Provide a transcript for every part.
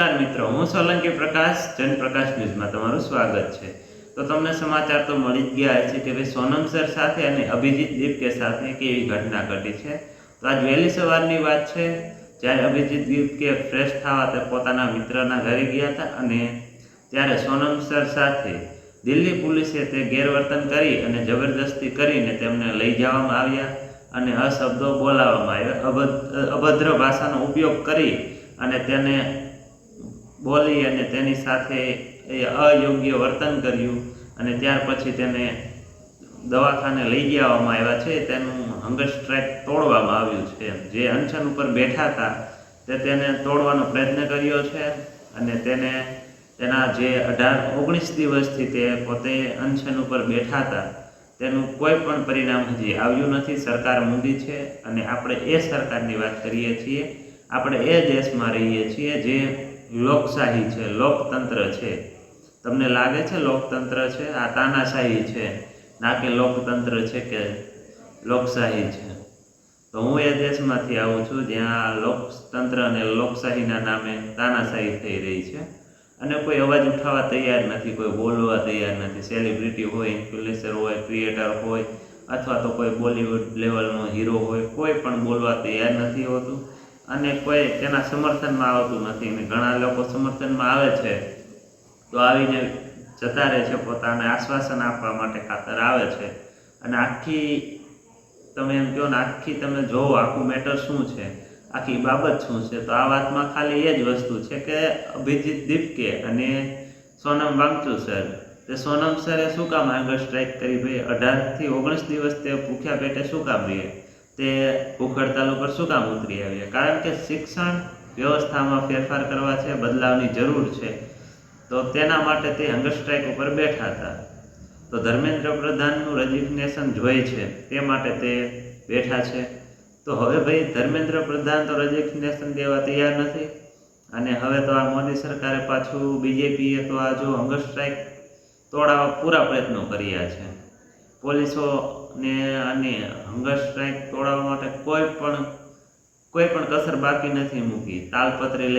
નમસ્કાર મિત્રો, હું સોલંકી પ્રકાશ જનપ્રકાશ ન્યૂઝમાં તમારું સ્વાગત છે। તો તમને સમાચાર તો મળી જ ગયા છે કે ભાઈ સોનમ સર સાથે અને અભિજીત દીપકે સાથે કેવી ઘટના ઘટી છે। તો આજ વહેલી સવારની વાત છે, જ્યારે અભિજીત દીપકે ફ્રેશ થવા તે પોતાના મિત્રના ઘરે ગયા હતા અને ત્યારે સોનમ સર સાથે દિલ્હી પોલીસે તે ગેરવર્તન કરી અને જબરદસ્તી કરીને તેમને લઈ જવામાં આવ્યા અને અશબ્દો બોલાવવામાં આવ્યા, અભદ્ર ભાષાનો ઉપયોગ કરી અને તેને બોલી અને તેની સાથે અયોગ્ય વર્તન કર્યું અને ત્યાર પછી તેને દવાખાને લઈ જવામાં આવ્યા છે। તેનું હંગર સ્ટ્રાઇક તોડવામાં આવ્યું છે। જે અનશન ઉપર બેઠા હતા તેને તોડવાનો પ્રયત્ન કર્યો છે અને તેને તેના જે 19 દિવસથી તે પોતે અનશન ઉપર બેઠા હતા તેનું કોઈ પણ પરિણામ હજી આવ્યું નથી। સરકાર મૂંડી છે અને આપણે એ સરકારની વાત કરીએ છીએ, આપણે એ દેશમાં રહીએ છીએ જે લોકશાહી છે, લોકતંત્ર છે। તમને લાગે છે લોકતંત્ર છે? આ તાનાશાહી છે, ના કે લોકતંત્ર છે કે લોકશાહી છે। તો હું એ દેશમાંથી આવું છું જ્યાં લોકતંત્ર અને લોકશાહીના નામે તાનાશાહી થઈ રહી છે અને કોઈ અવાજ ઉઠાવવા તૈયાર નથી, કોઈ બોલવા તૈયાર નથી। સેલિબ્રિટી હોય, ઇન્ફ્લુએન્સર હોય, ક્રિએટર હોય અથવા તો કોઈ બોલિવૂડ લેવલનો હીરો હોય, કોઈ પણ બોલવા તૈયાર નથી હોતું અને કોઈ તેના સમર્થનમાં આવતું નથી અને ઘણા લોકો સમર્થનમાં આવે છે તો આવીને જતા રહે છે, પોતાને આશ્વાસન આપવા માટે ખાતર આવે છે અને આખી તમે એમ કહો ને આખી તમે જોવો આખું મેટર શું છે, આખી બાબત શું છે, તો આ વાતમાં ખાલી એ જ વસ્તુ છે કે અભિજીત દીપકે અને સોનમ વાંગચુક સર, તે સોનમ સરે શું કામ આગળ સ્ટ્રાઇક કરી? ભાઈ 18 થી 19 દિવસ તે ભૂખ્યા પેટે શું કામ રહે? તે ભૂખ હડતાલ ઉપર શું કામ ઉતરી આવ્યા? કારણ કે શિક્ષણ વ્યવસ્થામાં ફેરફાર કરવા છે, બદલાવની જરૂર છે, તો તેના માટે તે હંગર સ્ટ્રાઇક ઉપર બેઠા હતા। તો ધર્મેન્દ્ર પ્રધાનનું રેઝિગ્નેશન જોઈએ છે તે માટે તે બેઠા છે। તો હવે ભાઈ ધર્મેન્દ્ર પ્રધાન તો રેઝિગ્નેશન દેવા તૈયાર નથી અને હવે તો આ મોદી સરકારે પાછું બીજેપીએ તો આ જો હંગર સ્ટ્રાઇક તોડાવવા પૂરા પ્રયત્નો કર્યા છે। પોલીસોને અને હંગર સ્ટ્રાઇક તોડાવવા માટે કોઈ પણ કસર બાકી નથી મૂકી। તાલપત્રી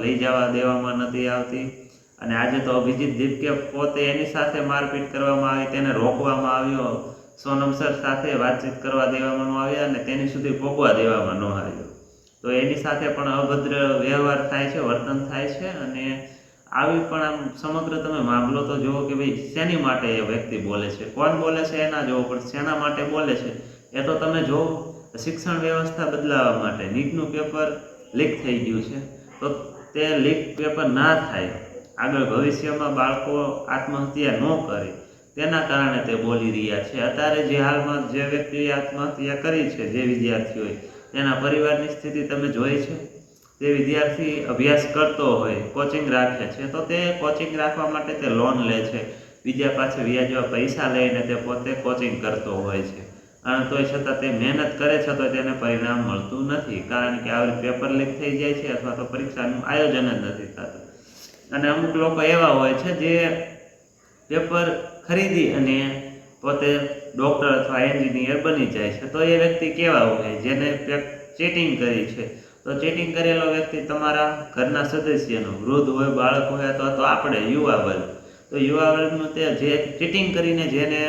લઈ જવા દેવામાં નથી આવતી અને આજે તો અભિજીત દીપકે પોતે એની સાથે મારપીટ કરવામાં આવી, તેને રોકવામાં આવ્યો, સોનમ સર સાથે વાતચીત કરવા દેવામાં ન આવ્યા અને તેની સુધી પહોંચવા દેવામાં ન આવ્યો। તો એની સાથે પણ અભદ્ર વ્યવહાર થાય છે, વર્તન થાય છે અને આવી પણ આમ સમગ્ર તમે મામલો તો જુઓ કે ભાઈ શેની માટે એ વ્યક્તિ બોલે છે, કોણ બોલે છે એના જુઓ, પણ શેના માટે બોલે છે એ તો તમે જુઓ। શિક્ષણ વ્યવસ્થા બદલાવવા માટે નીટનું પેપર લીક થઈ ગયું છે, તો તે લીક પેપર ના થાય, આગળ ભવિષ્યમાં બાળકો આત્મહત્યા ન કરે તેના કારણે તે બોલી રહ્યા છે। અત્યારે જે હાલમાં જે વ્યક્તિએ આત્મહત્યા કરી છે, જે વિદ્યાર્થીઓએ, તેના પરિવારની સ્થિતિ તમે જોઈ છે? તે વિદ્યાર્થી અભ્યાસ કરતો હોય, કોચિંગ રાખે છે, તો તે કોચિંગ રાખવા માટે તે લોન લે છે, બીજા પાસે વ્યાજવા પૈસા લઈને તે પોતે કોચિંગ કરતો હોય છે અને તોય છતાં તે મહેનત કરે છે તો તેને પરિણામ મળતું નથી, કારણ કે આવી પેપર લીક થઈ જાય છે અથવા તો પરીક્ષાનું આયોજન જ નથી થતું। અને અમુક લોકો એવા હોય છે જે પેપર ખરીદી અને પોતે ડૉક્ટર અથવા એન્જિનિયર બની જાય છે। તો એ વ્યક્તિ કેવા હોય? જેને ચીટિંગ કરી છે, તો ચીટિંગ કરેલો વ્યક્તિ તમારા ઘરના સદસ્યનો, વૃદ્ધ હોય, બાળક હોય અથવા તો આપણે યુવા વર્ગ, તો યુવા વર્ગનું તે જે ચીટિંગ કરીને જેને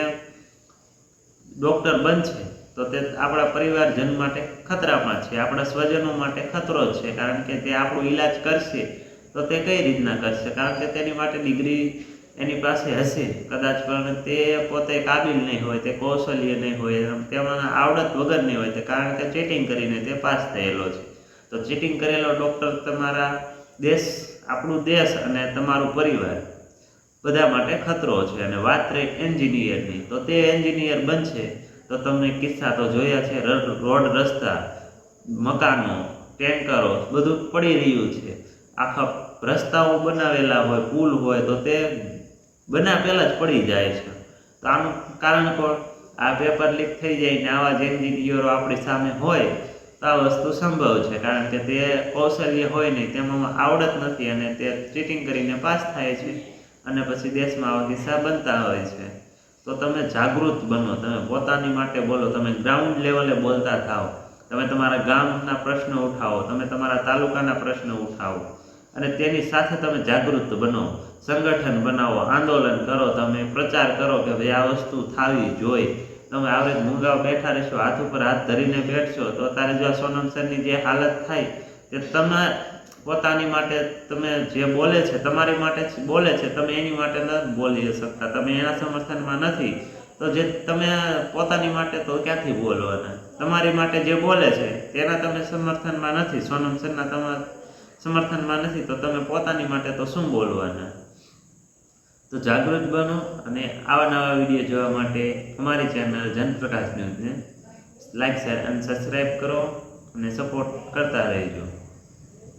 ડૉક્ટર બનશે તો તે આપણા પરિવારજન માટે ખતરામાં છે, આપણા સ્વજનો માટે ખતરો છે, કારણ કે તે આપણું ઈલાજ કરશે તો તે કઈ રીતના કરશે? કારણ કે તેની માટે ડિગ્રી એની પાસે હશે કદાચ, પણ તે પોતે કાબિલ નહીં હોય, તે કૌશલ્ય નહીં હોય, તેમાં આવડત વગરની હોય, તે કારણ કે ચીટિંગ કરીને તે પાસ થયેલો છે। તો ચીટિંગ કરેલો ડૉક્ટર તમારા દેશ, આપણું દેશ અને તમારું પરિવાર બધા માટે ખતરો છે। અને વાત રહી એન્જિનિયરની, તો તે એન્જિનિયર બનશે તો તમને કિસ્સા તો જોયા છે, રોડ રસ્તા, મકાનો, ટેન્કરો બધું પડી રહ્યું છે, આખા રસ્તાઓ બનાવેલા હોય, પુલ હોય, તો તે પહેલાં જ પડી જાય છે। તો આનું કારણ કોણ? આ પેપર લીક થઈ જાય ને આવા જ એન્જિનિયરો આપણી સામે હોય તો આ વસ્તુ સંભવ છે, કારણ કે તે કૌશલ્ય હોય નહીં, તેમાં આવડત નથી અને તે ચીટિંગ કરીને પાસ થાય છે અને પછી દેશમાં આવા કિસ્સા બનતા હોય છે। તો તમે જાગૃત બનો, તમે પોતાની માટે બોલો, તમે ગ્રાઉન્ડ લેવલે બોલતા થાઓ, તમે તમારા ગામના પ્રશ્નો ઉઠાવો, તમે તમારા તાલુકાના પ્રશ્નો ઉઠાવો અને તેની સાથે તમે જાગૃત બનો, સંગઠન બનાવો, આંદોલન કરો, તમે પ્રચાર કરો કે ભાઈ આ વસ્તુ થવી જોઈએ. તમે આવડે મૂંગાવ બેઠા રહેશો, હાથ ઉપર હાથ ધરીને બેઠશો તો અત્યારે જો સોનમ સરની જે હાલત થાય તે તમે પોતાની માટે તમે જે બોલે છે તમારી માટે જ બોલે છે, તમે એની માટે નથી બોલી શકતા, તમે એના સમર્થનમાં નથી, તો જે તમે પોતાની માટે તો ક્યાંથી બોલવાના? તમારી માટે જે બોલે છે તેના તમે સમર્થનમાં નથી, સોનમ સરના તમારા સમર્થનમાં નથી, તો તમે પોતાની માટે તો શું બોલવાના? તો જાગૃત બનો અને આવા નવા વિડીયો જોવા માટે અમારી ચેનલ જનપ્રકાશ ન્યૂઝને લાઈક, શેર અને સબસ્ક્રાઈબ કરો અને સપોર્ટ કરતા રહેજો.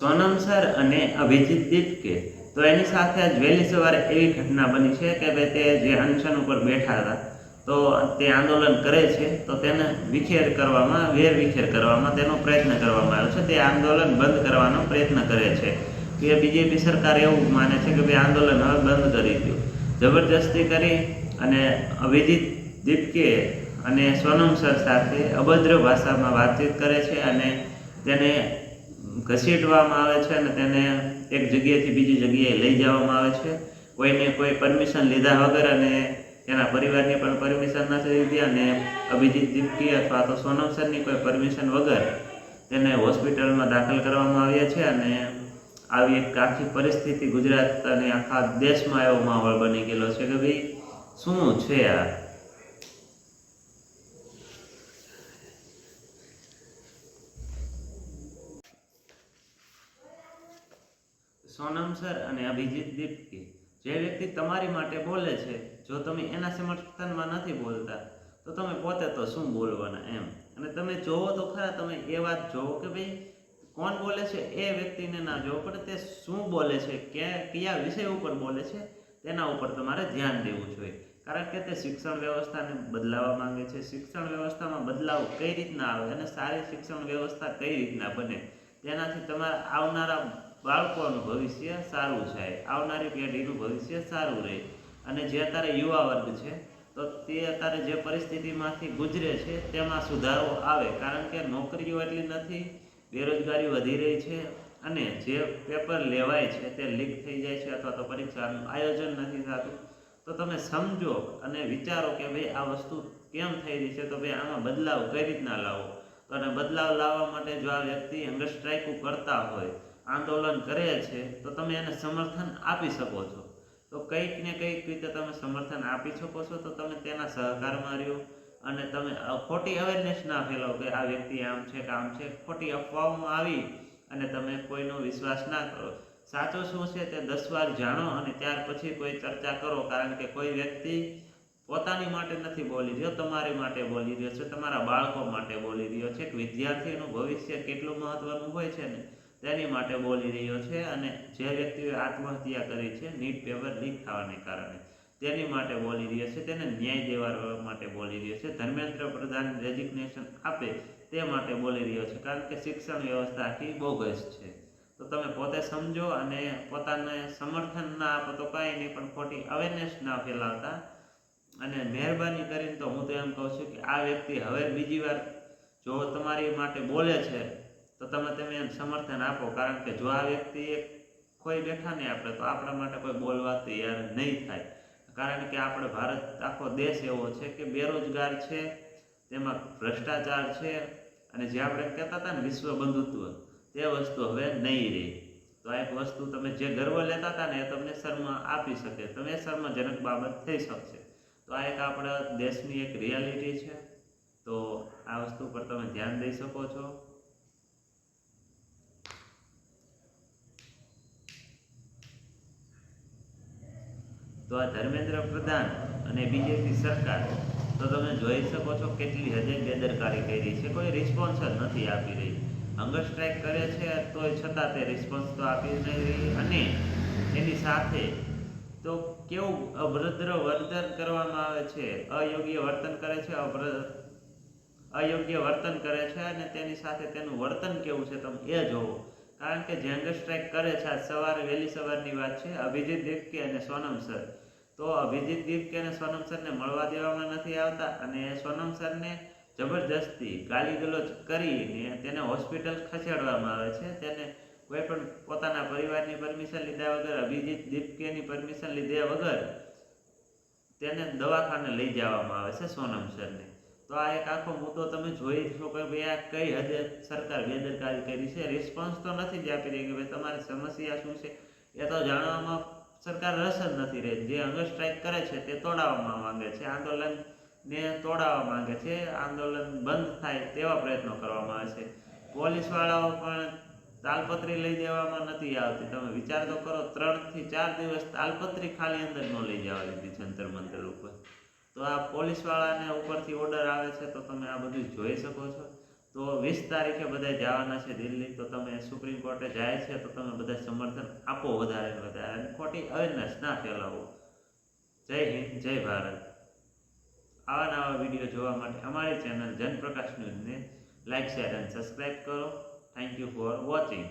સોનમ સર અને અભિજીત દીપકે તો એની સાથે આજ વહેલી સવારે એવી ઘટના બની છે કે ભાઈ તે જે અનશન ઉપર બેઠા હતા તો તે આંદોલન કરે છે તો તેને વેરવિખેર કરવામાં તેનો પ્રયત્ન કરવામાં આવ્યો છે. તે આંદોલન બંધ કરવાનો પ્રયત્ન કરે છે કે બીજેપી સરકાર એવું માને છે કે ભાઈ આંદોલન હવે બંધ કરી દો. જબરજસ્તી કરી અને અભિજીત દીપકે અને સોનમ સર સાથે અભદ્ર ભાષામાં વાતચીત કરે છે અને તેને ઘસીટવામાં આવે છે અને તેને એક જગ્યાએથી બીજી જગ્યાએ લઈ જવામાં આવે છે, કોઈને કોઈ પરમિશન લીધા વગર અને તેના પરિવારની પણ પરમિશન નથી લીધી અને અભિજીત દીપકી અથવા તો સોનમ સરની કોઈ પરમિશન વગર તેને હોસ્પિટલમાં દાખલ કરવામાં આવ્યા છે. અને આવી એક આખી પરિસ્થિતિ ગુજરાત અને આખા દેશમાં એવો માહોલ બની ગયેલો છે કે ભાઈ શું છે આ? સોનમ સર અને અભિજીત દીપકે, જે વ્યક્તિ તમારી માટે બોલે છે, જો તમે એના સમર્થનમાં નથી બોલતા તો તમે પોતે તો શું બોલવાના એમ. અને તમે જોવો તો ખરા, તમે એ વાત જોવો કે ભાઈ કોણ બોલે છે એ વ્યક્તિને ના જોવો, પણ તે શું બોલે છે, કયા વિષય ઉપર બોલે છે તેના ઉપર તમારે ધ્યાન દેવું જોઈએ. કારણ કે તે શિક્ષણ વ્યવસ્થાને બદલાવવા માંગે છે. શિક્ષણ વ્યવસ્થામાં બદલાવ કઈ રીતના આવે અને સારી શિક્ષણ વ્યવસ્થા કઈ રીતના બને, તેનાથી તમારા આવનારા બાળકોનું ભવિષ્ય સારું થાય, આવનારી પેઢીનું ભવિષ્ય સારું રહે. અને જે અત્યારે યુવા વર્ગ છે તો તે અત્યારે જે પરિસ્થિતિમાંથી ગુજરે છે તેમાં સુધારો આવે. કારણ કે નોકરીઓ એટલી નથી, બેરોજગારી વધી રહી છે અને જે પેપર લેવાય છે તે લીક થઈ જાય છે અથવા તો પરીક્ષાનું આયોજન નથી થતું. તો તમે સમજો અને વિચારો કે ભાઈ આ વસ્તુ કેમ થઈ રહી છે, તો ભાઈ આમાં બદલાવ કઈ રીતના લાવો. તો અને બદલાવ લાવવા માટે જો આ વ્યક્તિ હંગર સ્ટ્રાઇકો કરતા હોય, આંદોલન કરે છે, તો તમે એને સમર્થન આપી શકો છો. તો કંઈક ને કંઈક રીતે તમે સમર્થન આપી શકો છો, તો તમે તેના સહકારમાં રહ્યો અને તમે ખોટી અવેરનેસ ના ફેલાવો કે આ વ્યક્તિ આમ છે કે આમ છે. ખોટી અફવાઓમાં આવી અને તમે કોઈનો વિશ્વાસ ના કરો. સાચું શું છે તે 10 વાર જાણો અને ત્યાર પછી કોઈ ચર્ચા કરો. કારણ કે કોઈ વ્યક્તિ પોતાની માટે નથી બોલી રહ્યો, તમારી માટે બોલી રહ્યો છે, તમારા બાળકો માટે બોલી રહ્યો છે. એક વિદ્યાર્થીનું ભવિષ્ય કેટલું મહત્વનું હોય છે ને તેની માટે બોલી રહ્યો છે. અને જે વ્યક્તિએ આત્મહત્યા કરી છે નીટ પેપર લીક થવાને કારણે, તેની માટે બોલી રહ્યો છે, તેને ન્યાય દેવા માટે બોલી રહ્યો છે, ધર્મેન્દ્ર પ્રધાન રેઝિગ્નેશન આપે તે માટે બોલી રહ્યો છે. કારણ કે શિક્ષણ વ્યવસ્થા આખી બોગસ છે. તો તમે પોતે સમજો અને પોતાને સમર્થન ના આપો તો કાંઈ નહીં, પણ ખોટી અવેરનેસ ના ફેલાવતા. અને મહેરબાની કરીને તો હું તો એમ કહું છું કે આ વ્યક્તિ હવે બીજી વાર જો તમારી માટે બોલે છે તો તમે એમ સમર્થન આપો. કારણ કે જો આ વ્યક્તિ કોઈ બેઠા નહીં આપણે તો આપણા માટે કોઈ બોલવા તૈયાર નહીં થાય. કારણ કે આપણે ભારત આખો દેશ એવો છે કે બેરોજગાર છે, તેમાં ભ્રષ્ટાચાર છે અને જે આપણે કહેતા હતા ને વિશ્વ બંધુત્વ, તે વસ્તુ હવે નહીં રહે. તો આ એક વસ્તુ તમે જે ગર્વ લેતા હતા ને એ તમને શર્મ આપી શકે, તમે શર્મજનક બાબત થઈ શકશે. તો આ એક આપણા દેશની એક રિયાલિટી છે. તો આ વસ્તુ પર તમે ધ્યાન દઈ શકો છો. તો આ ધર્મેન્દ્ર પ્રધાન અને બીજેપી સરકાર તો તમે જોઈ શકો છો કેટલી હદે બેદરકારી કરી છે. કોઈ રિસ્પોન્સ જ નથી આપી રહી. હંગર સ્ટ્રાઇક કરે છે તોય છતાં તે રિસ્પોન્સ તો આપી નહીં રહી. અને એની સાથે તો કેવું અભદ્ર વર્તન કરવામાં આવે છે, અયોગ્ય વર્તન કરે છે, અયોગ્ય વર્તન કરે છે. અને તેની સાથે તેનું વર્તન કેવું છે તમે એ જોવો. કારણ કે જે હંગર સ્ટ્રાઇક કરે છે, આજ સવારે વહેલી સવારની વાત છે, અભિજીત દીપકે અને સોનમ સર. તો અભિજીત દીપકે અને સોનમ સરને મળવા દેવામાં નથી આવતા અને સોનમ સરને જબરજસ્તી ગાલી ગલોચ કરીને તેને હોસ્પિટલ ખસેડવામાં આવે છે. તેને કોઈ પણ પોતાના પરિવારની પરમિશન લીધા વગર, અભિજીત દીપકેની પરમિશન લીધા વગર તેને દવાખાને લઈ જવામાં આવે છે સોનમ સરને. તો આ એક આખો મુદ્દો તમે જોઈ છો કે ભાઈ આ કઈ હદે સરકાર બેદરકારી કરી છે. રિસ્પોન્સ તો નથી જ આપી રહી કે ભાઈ તમારી સમસ્યા શું છે એ તો જાણવામાં સરકાર રસ જ નથી રહી. જે હંગર સ્ટ્રાઇક કરે છે તે તોડાવવા માંગે છે, આંદોલનને તોડાવવા માંગે છે, આંદોલન બંધ થાય તેવા પ્રયત્નો કરવામાં આવે છે. પોલીસવાળાઓ પણ તાલપત્રી લઈ દેવામાં નથી આવતી. તમે વિચાર તો કરો, 3 થી 4 દિવસ તાલપત્રી ખાલી અંદર ન લઈ જવા દીધી જંતર મંતર ઉપર. તો આ પોલીસવાળાને ઉપરથી ઓર્ડર આવે છે તો તમે આ બધું જોઈ શકો છો. તો 20 તારીખે બધા જવાના છે દિલ્હી. તો તમે સુપ્રીમ કોર્ટે જાય છે તો તમે બધા સમર્થન આપો વધારે વધારે, અને ખોટી અવેરનેસ ના ફેલાવો. જય હિન્દ, જય ભારત. આવા નવા વિડીયો જોવા માટે અમારી ચેનલ જનપ્રકાશ ન્યૂઝને લાઇક, શેર અને સબસ્ક્રાઈબ કરો. Thank you for watching.